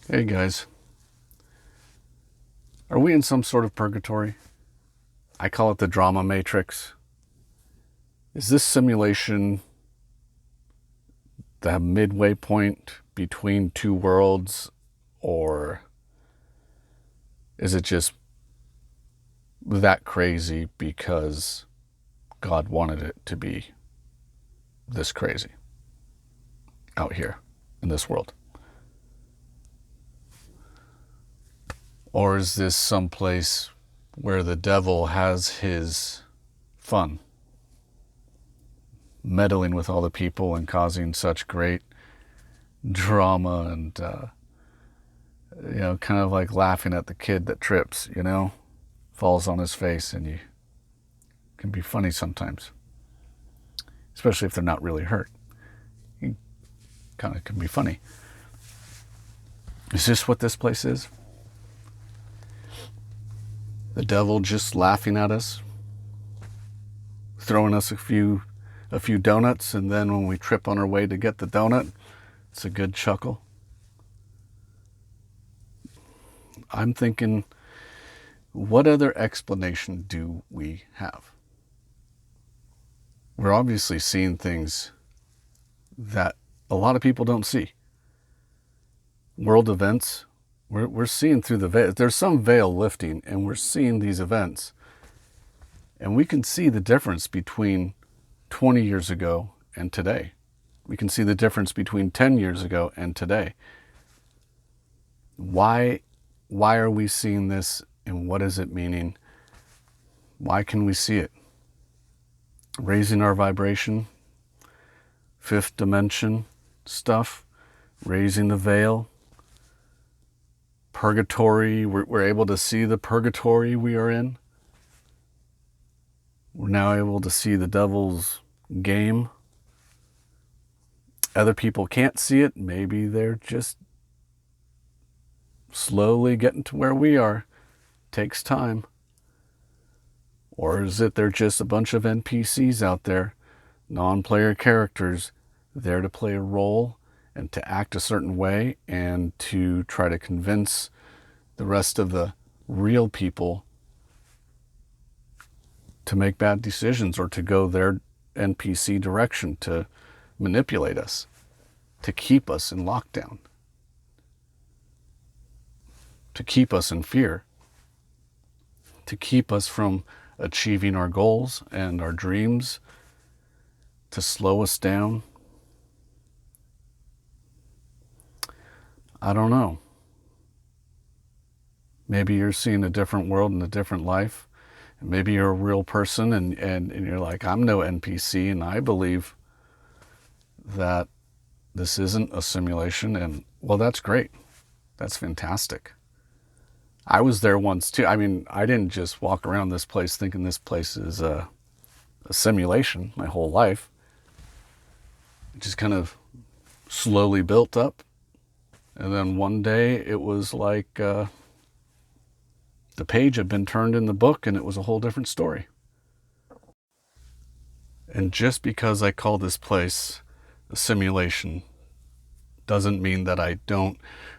Hey guys, are we in some sort of purgatory? I call it the drama matrix. Is this simulation the midway point between two worlds, or is it just that crazy because God wanted it to be this crazy out here in this world? Or is this someplace where the devil has his fun, meddling with all the people and causing such great drama and, kind of like laughing at the kid that trips, falls on his face, and you can be funny sometimes, especially if they're not really hurt. You kind of can be funny. Is this what this place is? The devil just laughing at us, throwing us a few donuts, and then when we trip on our way to get the donut, it's a good chuckle. I'm thinking, what other explanation do we have? We're obviously seeing things that a lot of people don't see. World events, we're seeing through the veil. There's some veil lifting, and we're seeing these events. And we can see the difference between 20 years ago and today. We can see the difference between 10 years ago and today. Why are we seeing this, and what is it meaning? Why can we see it? Raising our vibration, fifth dimension stuff, raising the veil, purgatory. We're able to see the purgatory we are in. We're now able to see the devil's game. Other people can't see it. Maybe they're just slowly getting to where we are. Takes time. Or is it they're just a bunch of NPCs out there, non-player characters, there to play a role and to act a certain way and to try to convince the rest of the real people to make bad decisions or to go their NPC direction, to manipulate us, to keep us in lockdown, to keep us in fear, to keep us from achieving our goals and our dreams, to slow us down. I don't know. Maybe you're seeing a different world and a different life. And maybe you're a real person and you're like, I'm no NPC, and I believe that this isn't a simulation. And well, that's great. That's fantastic. I was there once too. I mean, I didn't just walk around this place thinking this place is a simulation my whole life. It just kind of slowly built up. And then one day it was like the page had been turned in the book and it was a whole different story. And just because I call this place a simulation doesn't mean that I don't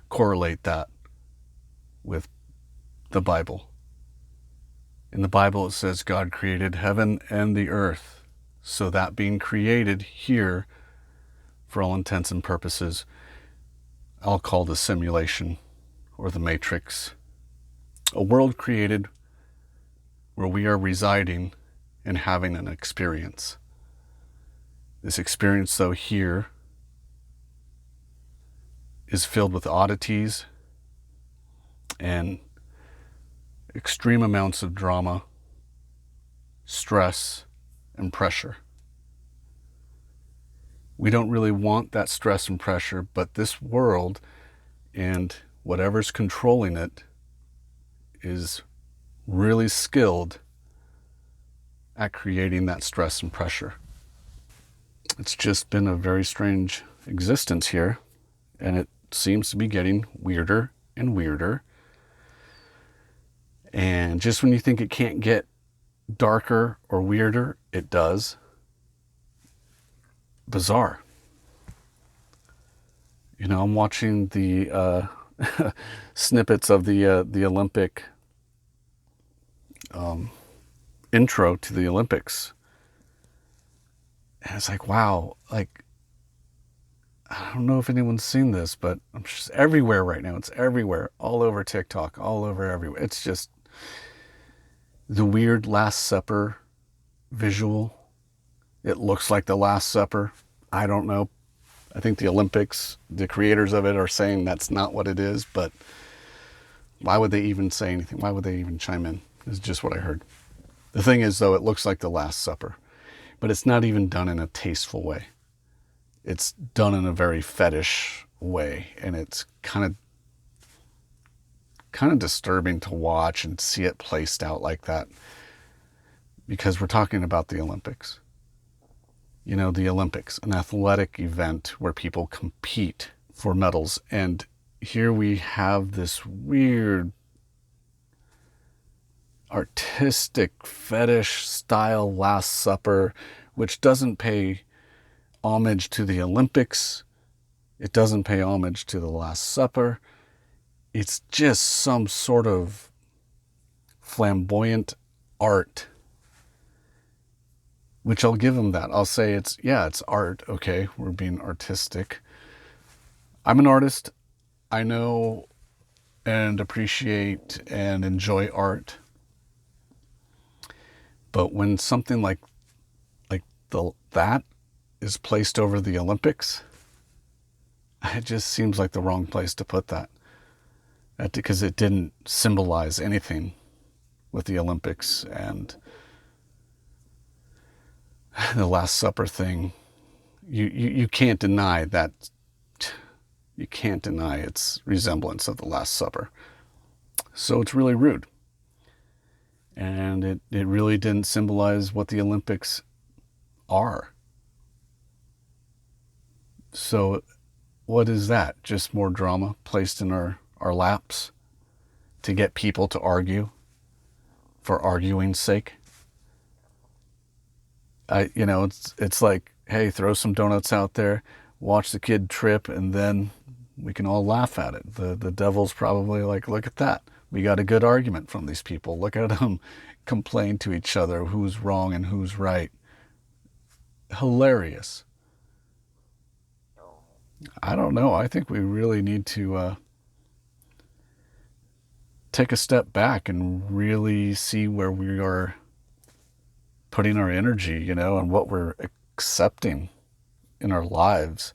correlate that with the Bible. In the Bible it says God created heaven and the earth. So that being created here, for all intents and purposes, I'll call the simulation or the matrix. A world created where we are residing and having an experience. This experience, though, here is filled with oddities and extreme amounts of drama, stress, and pressure. We don't really want that stress and pressure, but this world and whatever's controlling it is really skilled at creating that stress and pressure. It's just been a very strange existence here, and it seems to be getting weirder and weirder. And just when you think it can't get darker or weirder, it does. Bizarre. I'm watching the snippets of the Olympic intro to the Olympics. And it's like, wow, like, I don't know if anyone's seen this, but I'm just everywhere right now. It's everywhere, all over TikTok, all over everywhere. It's just the weird Last Supper visual. It looks like the Last Supper. I don't know. I think the Olympics, the creators of it, are saying that's not what it is, but why would they even say anything? Why would they even chime in? It's just what I heard. The thing is, though, it looks like the Last Supper, but it's not even done in a tasteful way. It's done in a very fetish way, and it's kind of disturbing to watch and see it placed out like that, because we're talking about the Olympics. You know, the Olympics, an athletic event where people compete for medals, and here we have this weird artistic fetish style Last Supper, which doesn't pay homage to the Olympics. It doesn't pay homage to the Last Supper. It's just some sort of flamboyant art, which I'll give them that. I'll say it's art. Okay, we're being artistic. I'm an artist. I know and appreciate and enjoy art. But when something like that is placed over the Olympics, it just seems like the wrong place to put that. Because it didn't symbolize anything with the Olympics and the Last Supper thing. You can't deny that. You can't deny its resemblance of the Last Supper. So it's really rude. And it really didn't symbolize what the Olympics are. So what is that? Just more drama placed in our laps to get people to argue for arguing's sake? It's like, hey, throw some donuts out there, watch the kid trip, and then we can all laugh at it. The devil's probably like, look at that. We got a good argument from these people. Look at them complain to each other who's wrong and who's right. Hilarious. I don't know. I think we really need to take a step back and really see where we are putting our energy, and what we're accepting in our lives.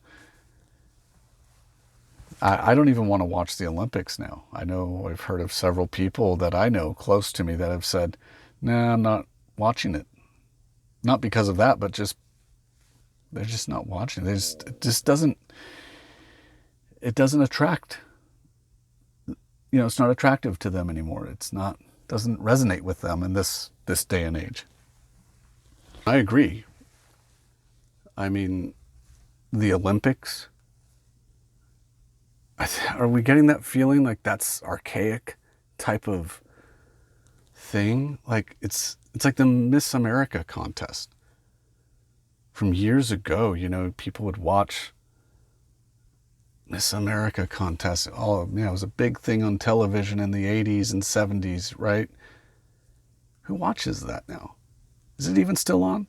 I don't even want to watch the Olympics now. I know I've heard of several people that I know close to me that have said, nah, I'm not watching it. Not because of that, but they're just not watching. It doesn't attract. It's not attractive to them anymore. Doesn't resonate with them in this day and age. I agree. I mean, the Olympics, are we getting that feeling like that's archaic type of thing? Like it's like the Miss America contest from years ago. People would watch Miss America contest. Oh, it was a big thing on television in the 80s and 70s, right? Who watches that now? Is it even still on?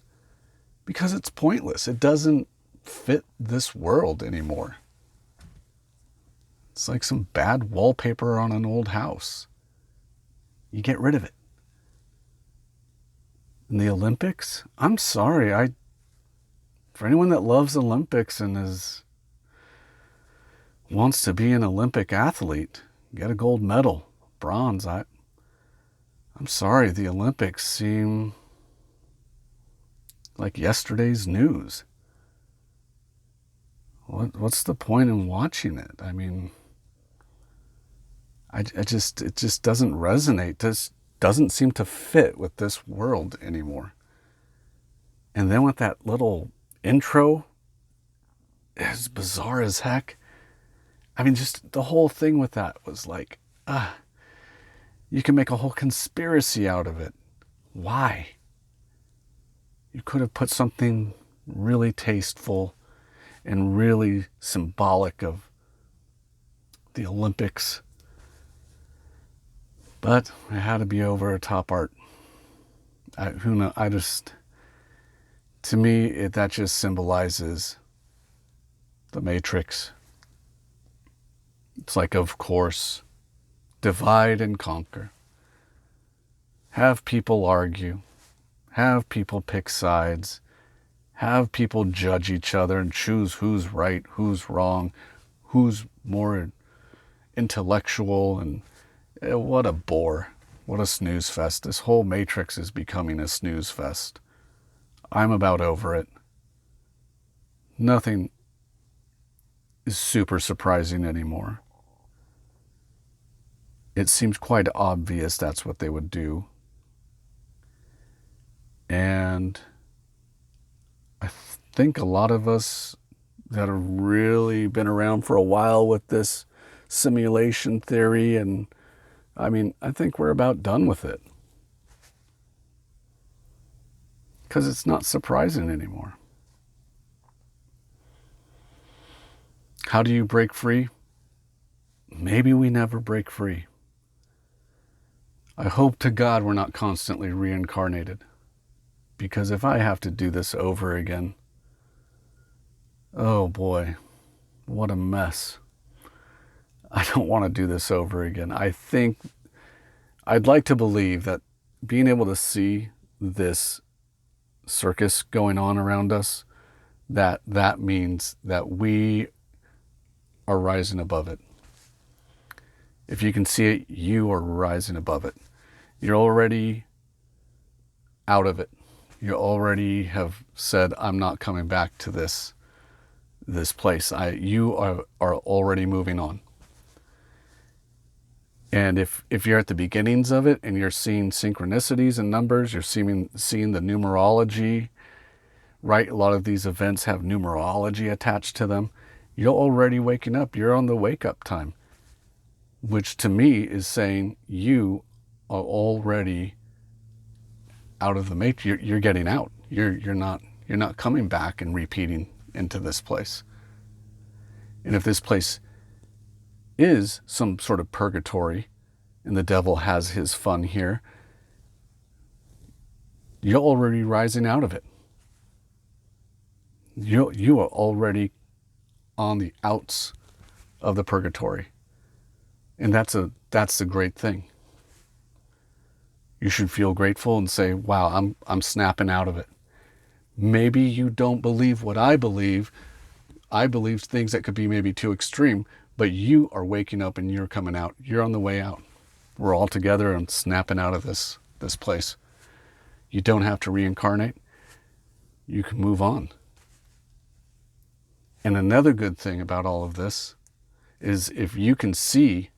Because it's pointless. It doesn't fit this world anymore. It's like some bad wallpaper on an old house. You get rid of it. In the Olympics, I'm sorry. For anyone that loves Olympics and wants to be an Olympic athlete, get a gold medal, bronze. I'm sorry, the Olympics seem like yesterday's news. What's the point in watching it? I mean, it just doesn't resonate. This doesn't seem to fit with this world anymore. And then with that little intro, it's bizarre as heck. I mean, just the whole thing with that was like, you can make a whole conspiracy out of it. Why? You could have put something really tasteful and really symbolic of the Olympics. But it had to be over a top art. Who knows? To me, that just symbolizes the Matrix. It's like, of course, divide and conquer. Have people argue. Have people pick sides. Have people judge each other and choose who's right, who's wrong, who's more intellectual. And what a bore. What a snooze fest. This whole Matrix is becoming a snooze fest. I'm about over it. Nothing is super surprising anymore. It seems quite obvious that's what they would do. And I think a lot of us that have really been around for a while with this simulation theory, and I think we're about done with it. Because it's not surprising anymore. How do you break free? Maybe we never break free. I hope to God we're not constantly reincarnated. Because if I have to do this over again, oh boy, what a mess. I don't want to do this over again. I'd like to believe that being able to see this circus going on around us, that means that we are rising above it. If you can see it, you are rising above it. You're already out of it. You already have said, I'm not coming back to this place. You are already moving on. And if you're at the beginnings of it and you're seeing synchronicities and numbers, you're seeing the numerology, right? A lot of these events have numerology attached to them. You're already waking up. You're on the wake up time, which to me is saying you are already out of the matrix. You're getting out. You're not coming back and repeating into this place. And if this place is some sort of purgatory and the devil has his fun here, you're already rising out of it. You are already on the outs of the purgatory. And that's the great thing. You should feel grateful and say, wow, I'm snapping out of it. Maybe you don't believe what I believe. I believe things that could be maybe too extreme, but you are waking up and you're coming out. You're on the way out. We're all together and snapping out of this place. You don't have to reincarnate. You can move on. And another good thing about all of this is if you can see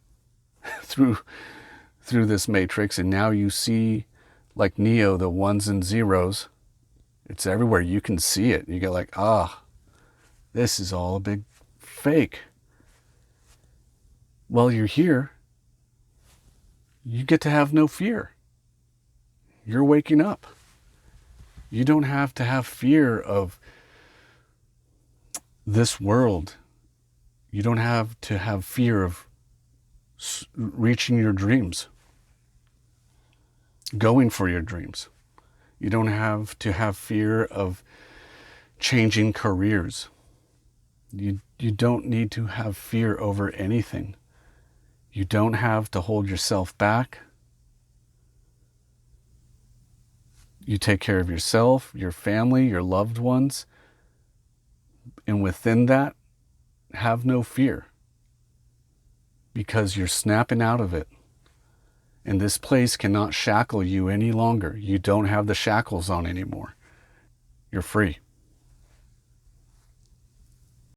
through this matrix, and now you see, like Neo, the ones and zeros, it's everywhere. You can see it. You get like, this is all a big fake. Well, you're here. You get to have no fear. You're waking up. You don't have to have fear of this world. You don't have to have fear of reaching your dreams, going for your dreams. You don't have to have fear of changing careers. You don't need to have fear over anything. You don't have to hold yourself back. You take care of yourself, your family, your loved ones. And within that, have no fear. Because you're snapping out of it. And this place cannot shackle you any longer. You don't have the shackles on anymore. You're free.